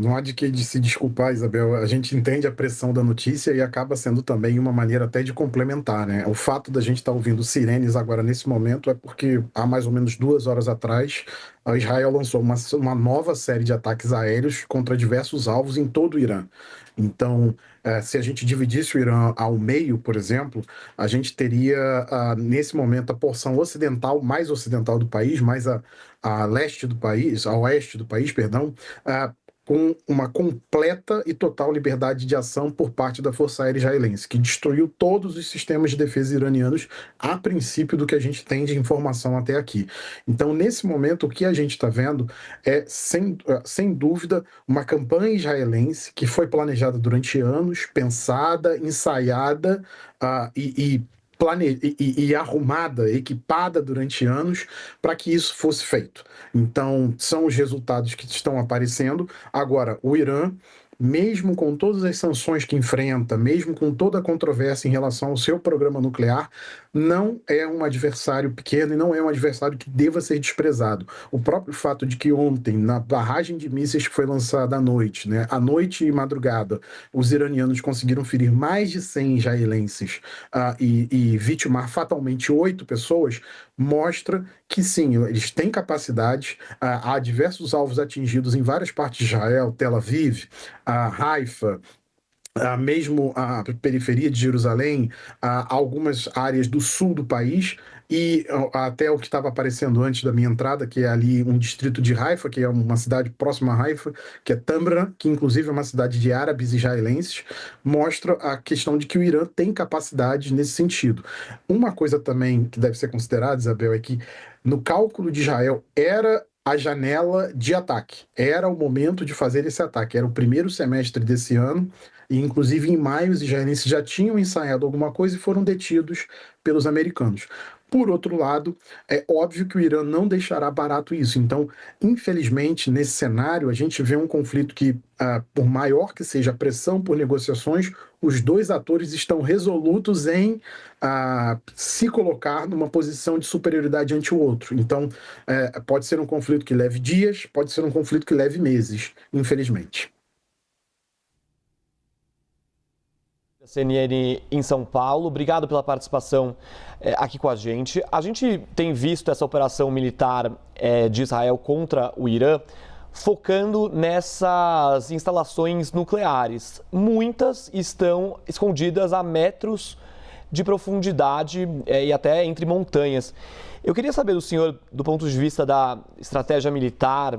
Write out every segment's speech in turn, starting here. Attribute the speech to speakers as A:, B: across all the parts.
A: não há de que de se desculpar, Isabel. A gente entende a pressão da notícia e acaba sendo também uma maneira até de complementar, né? O fato da gente estar ouvindo sirenes agora nesse momento é porque há mais ou menos 2 horas atrás, a Israel lançou uma nova série de ataques aéreos contra diversos alvos em todo o Irã. Então, se a gente dividisse o Irã ao meio, por exemplo, a gente teria, nesse momento, a porção ocidental, mais ocidental do país, mais a leste do país, a oeste do país, perdão, ah, com uma completa e total liberdade de ação por parte da Força Aérea Israelense, que destruiu todos os sistemas de defesa iranianos a princípio do que a gente tem de informação até aqui. Então, nesse momento, o que a gente está vendo é, sem dúvida, uma campanha israelense que foi planejada durante anos, pensada, ensaiada e arrumada, equipada durante anos para que isso fosse feito. Então, são os resultados que estão aparecendo. Agora, o Irã, mesmo com todas as sanções que enfrenta, mesmo com toda a controvérsia em relação ao seu programa nuclear, não é um adversário pequeno e não é um adversário que deva ser desprezado. O próprio fato de que ontem, na barragem de mísseis que foi lançada à noite, né, à noite e madrugada, os iranianos conseguiram ferir mais de 100 israelenses e vitimar fatalmente 8 pessoas, mostra que sim, eles têm capacidade. Há diversos alvos atingidos em várias partes de Israel, Tel Aviv, Haifa, mesmo a periferia de Jerusalém, algumas áreas do sul do país e até o que estava aparecendo antes da minha entrada, que é ali um distrito de Haifa, que é uma cidade próxima a Haifa, que é Tamra, que inclusive é uma cidade de árabes israelenses, mostra a questão de que o Irã tem capacidade nesse sentido. Uma coisa também que deve ser considerada, Isabel, é que no cálculo de Israel era a janela de ataque, era o momento de fazer esse ataque, era o primeiro semestre desse ano, e, inclusive, em maio, os israelenses já tinham ensaiado alguma coisa e foram detidos pelos americanos. Por outro lado, é óbvio que o Irã não deixará barato isso. Então, infelizmente, nesse cenário, a gente vê um conflito que, por maior que seja a pressão por negociações, os dois atores estão resolutos em se colocar numa posição de superioridade ante o outro. Então, pode ser um conflito que leve dias, pode ser um conflito que leve meses, infelizmente.
B: CNN em São Paulo. Obrigado pela participação aqui com a gente. A gente tem visto essa operação militar de Israel contra o Irã focando nessas instalações nucleares. Muitas estão escondidas a metros de profundidade e até entre montanhas. Eu queria saber do senhor, do ponto de vista da estratégia militar,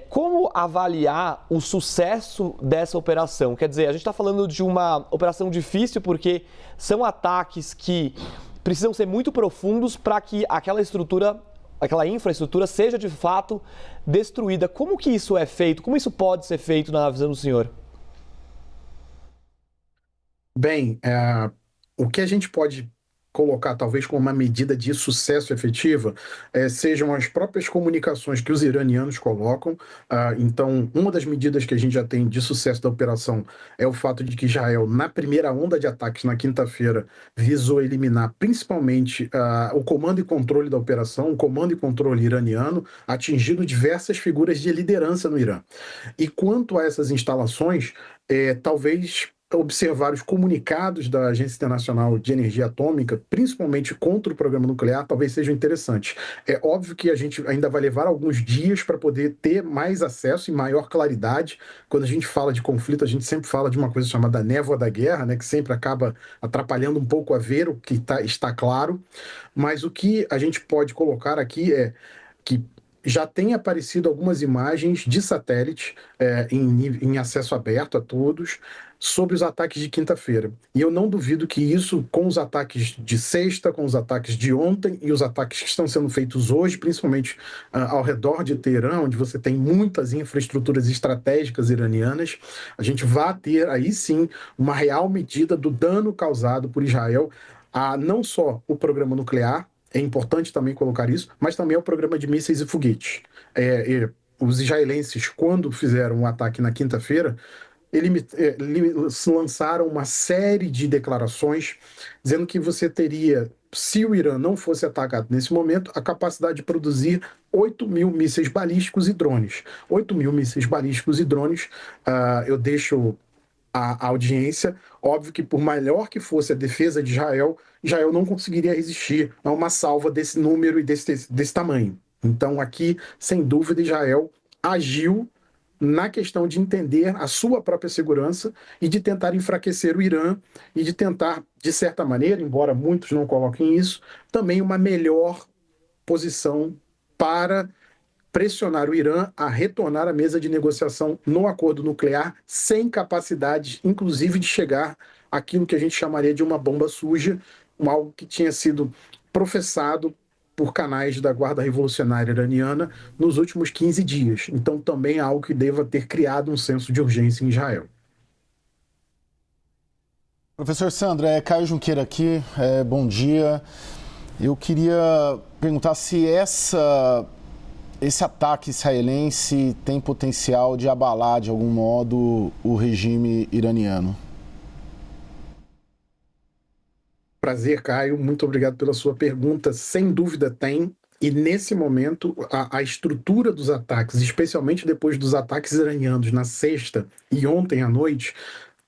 B: como avaliar o sucesso dessa operação? Quer dizer, a gente está falando de uma operação difícil porque são ataques que precisam ser muito profundos para que aquela estrutura, aquela infraestrutura seja de fato destruída. Como que isso é feito? Como isso pode ser feito na visão do senhor?
A: Bem, o que a gente pode colocar, talvez, como uma medida de sucesso efetiva, sejam as próprias comunicações que os iranianos colocam. Então, uma das medidas que a gente já tem de sucesso da operação é o fato de que Israel, na primeira onda de ataques, na quinta-feira, visou eliminar principalmente o comando e controle da operação, o comando e controle iraniano, atingindo diversas figuras de liderança no Irã. E quanto a essas instalações, talvez observar os comunicados da Agência Internacional de Energia Atômica, principalmente contra o programa nuclear, talvez seja interessante. É óbvio que a gente ainda vai levar alguns dias para poder ter mais acesso e maior claridade. Quando a gente fala de conflito, a gente sempre fala de uma coisa chamada névoa da guerra, né, que sempre acaba atrapalhando um pouco a ver o que está claro. Mas o que a gente pode colocar aqui é que já tem aparecido algumas imagens de satélite em acesso aberto a todos sobre os ataques de quinta-feira. E eu não duvido que isso, com os ataques de sexta, com os ataques de ontem e os ataques que estão sendo feitos hoje, principalmente ao redor de Teherã, onde você tem muitas infraestruturas estratégicas iranianas, a gente vai ter aí sim uma real medida do dano causado por Israel a não só o programa nuclear, é importante também colocar isso, mas também é o programa de mísseis e foguetes. Os israelenses, quando fizeram um ataque na quinta-feira, lançaram uma série de declarações dizendo que você teria, se o Irã não fosse atacado nesse momento, a capacidade de produzir 8 mil mísseis balísticos e drones. 8 mil mísseis balísticos e drones, eu deixo a audiência. Óbvio que, por maior que fosse a defesa de Israel, Israel não conseguiria resistir a uma salva desse número e desse tamanho. Então, aqui, sem dúvida, Israel agiu na questão de entender a sua própria segurança e de tentar enfraquecer o Irã e de tentar, de certa maneira, embora muitos não coloquem isso, também uma melhor posição para pressionar o Irã a retornar à mesa de negociação no acordo nuclear, sem capacidade, inclusive, de chegar àquilo que a gente chamaria de uma bomba suja, algo que tinha sido professado por canais da Guarda Revolucionária Iraniana nos últimos 15 dias. Então, também é algo que deva ter criado um senso de urgência em Israel.
C: Professor Sandro, Caio Junqueira aqui, bom dia. Eu queria perguntar se esse ataque israelense tem potencial de abalar, de algum modo, o regime iraniano.
A: Prazer, Caio. Muito obrigado pela sua pergunta. Sem dúvida tem. E nesse momento, a estrutura dos ataques, especialmente depois dos ataques iranianos na sexta e ontem à noite,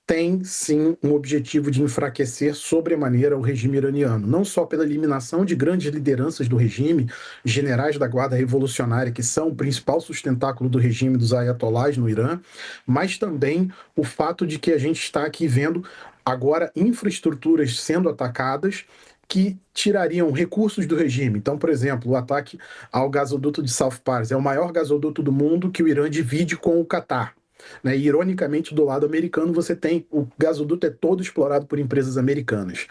A: tem sim um objetivo de enfraquecer sobremaneira o regime iraniano, não só pela eliminação de grandes lideranças do regime, generais da Guarda Revolucionária, que são o principal sustentáculo do regime dos ayatolás no Irã, mas também o fato de que a gente está aqui vendo agora infraestruturas sendo atacadas que tirariam recursos do regime. Então, por exemplo, o ataque ao gasoduto de South Pars é o maior gasoduto do mundo que o Irã divide com o Catar. Né? E, ironicamente, do lado americano, você tem o gasoduto é todo explorado por empresas americanas.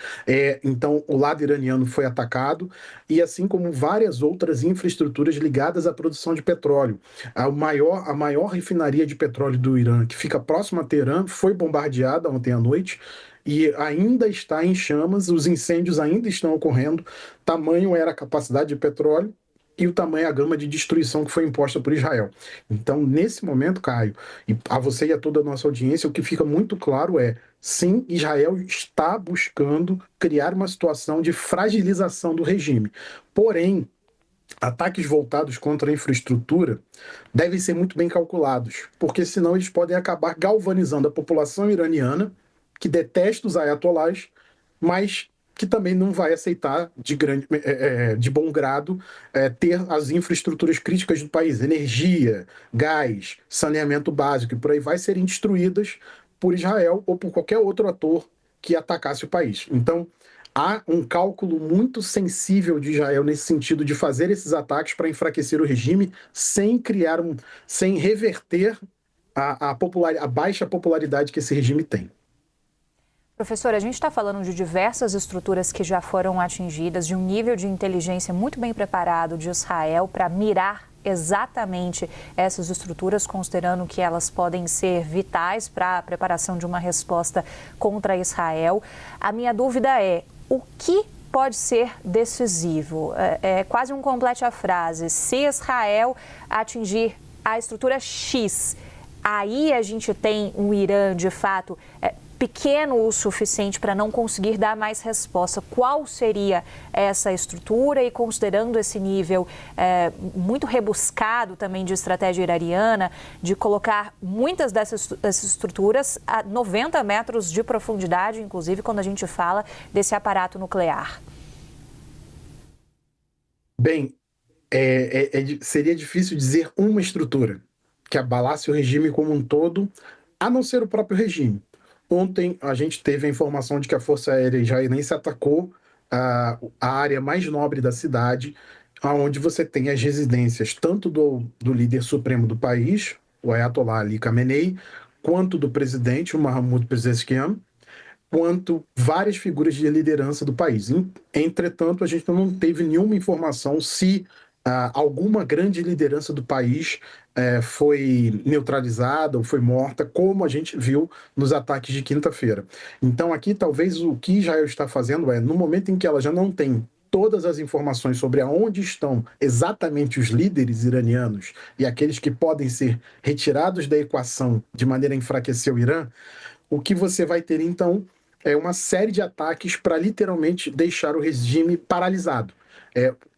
A: Então, o lado iraniano foi atacado, e assim como várias outras infraestruturas ligadas à produção de petróleo. A maior refinaria de petróleo do Irã, que fica próxima a Teherã, foi bombardeada ontem à noite, e ainda está em chamas, os incêndios ainda estão ocorrendo, tamanho era a capacidade de petróleo, e o tamanho, a gama de destruição que foi imposta por Israel. Então, nesse momento, Caio, e a você e a toda a nossa audiência, o que fica muito claro é, sim, Israel está buscando criar uma situação de fragilização do regime. Porém, ataques voltados contra a infraestrutura devem ser muito bem calculados, porque senão eles podem acabar galvanizando a população iraniana, que detesta os ayatolás, mas que também não vai aceitar de bom grado ter as infraestruturas críticas do país, energia, gás, saneamento básico, e por aí vai, serem destruídas por Israel ou por qualquer outro ator que atacasse o país. Então, há um cálculo muito sensível de Israel nesse sentido de fazer esses ataques para enfraquecer o regime sem reverter a baixa popularidade que esse regime tem.
D: Professor, a gente está falando de diversas estruturas que já foram atingidas, de um nível de inteligência muito bem preparado de Israel para mirar exatamente essas estruturas, considerando que elas podem ser vitais para a preparação de uma resposta contra Israel. A minha dúvida é, o que pode ser decisivo? É quase um complete a frase. Se Israel atingir a estrutura X, aí a gente tem um Irã, de fato, pequeno o suficiente para não conseguir dar mais resposta. Qual seria essa estrutura? E considerando esse nível muito rebuscado também de estratégia iraniana, de colocar muitas dessas estruturas a 90 metros de profundidade, inclusive quando a gente fala desse aparato nuclear.
A: Bem, seria difícil dizer uma estrutura que abalasse o regime como um todo, a não ser o próprio regime. Ontem a gente teve a informação de que a Força Aérea israelense atacou a área mais nobre da cidade, onde você tem as residências tanto do líder supremo do país, o Ayatollah Ali Khamenei, quanto do presidente, o Mahmoud Pezeshkian, quanto várias figuras de liderança do país. Entretanto, a gente não teve nenhuma informação se alguma grande liderança do país foi neutralizada ou foi morta, como a gente viu nos ataques de quinta-feira. Então aqui talvez o que Israel está fazendo no momento em que ela já não tem todas as informações sobre aonde estão exatamente os líderes iranianos e aqueles que podem ser retirados da equação de maneira a enfraquecer o Irã, o que você vai ter, então, é uma série de ataques para literalmente deixar o regime paralisado.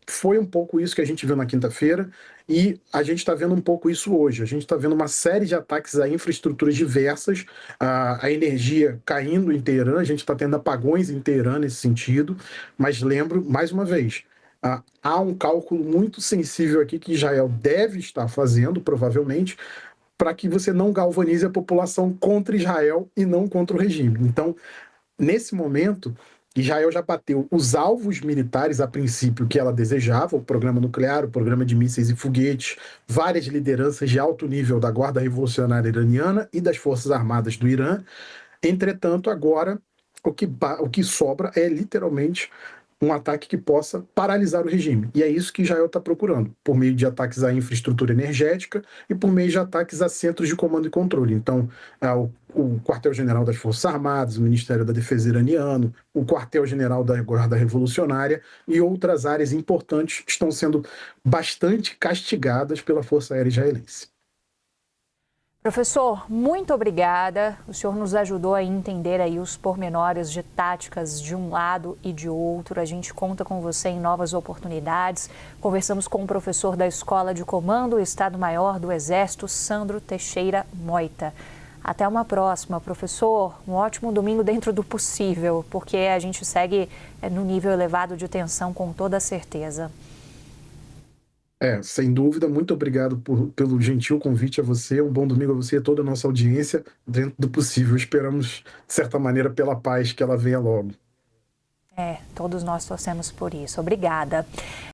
A: Foi um pouco isso que a gente viu na quinta-feira e a gente está vendo um pouco isso hoje. A gente está vendo uma série de ataques a infraestruturas diversas, a energia caindo em Teherã, a gente está tendo apagões em Teherã nesse sentido, mas lembro, mais uma vez, há um cálculo muito sensível aqui que Israel deve estar fazendo, provavelmente, para que você não galvanize a população contra Israel e não contra o regime. Então, nesse momento, Israel já bateu os alvos militares, a princípio, que ela desejava, o programa nuclear, o programa de mísseis e foguetes, várias lideranças de alto nível da Guarda Revolucionária Iraniana e das Forças Armadas do Irã. Entretanto, agora, o que sobra é literalmente um ataque que possa paralisar o regime. E é isso que Israel está procurando, por meio de ataques à infraestrutura energética e por meio de ataques a centros de comando e controle. Então, o quartel-general das Forças Armadas, o Ministério da Defesa iraniano, o quartel-general da Guarda Revolucionária e outras áreas importantes estão sendo bastante castigadas pela Força Aérea Israelense.
D: Professor, muito obrigada. O senhor nos ajudou a entender aí os pormenores de táticas de um lado e de outro. A gente conta com você em novas oportunidades. Conversamos com o professor da Escola de Comando, Estado-Maior do Exército, Sandro Teixeira Moita. Até uma próxima, professor. Um ótimo domingo dentro do possível, porque a gente segue no nível elevado de tensão com toda certeza.
A: Sem dúvida, muito obrigado pelo gentil convite a você, um bom domingo a você e a toda a nossa audiência, dentro do possível. Esperamos, de certa maneira, pela paz, que ela venha logo.
D: Todos nós torcemos por isso. Obrigada.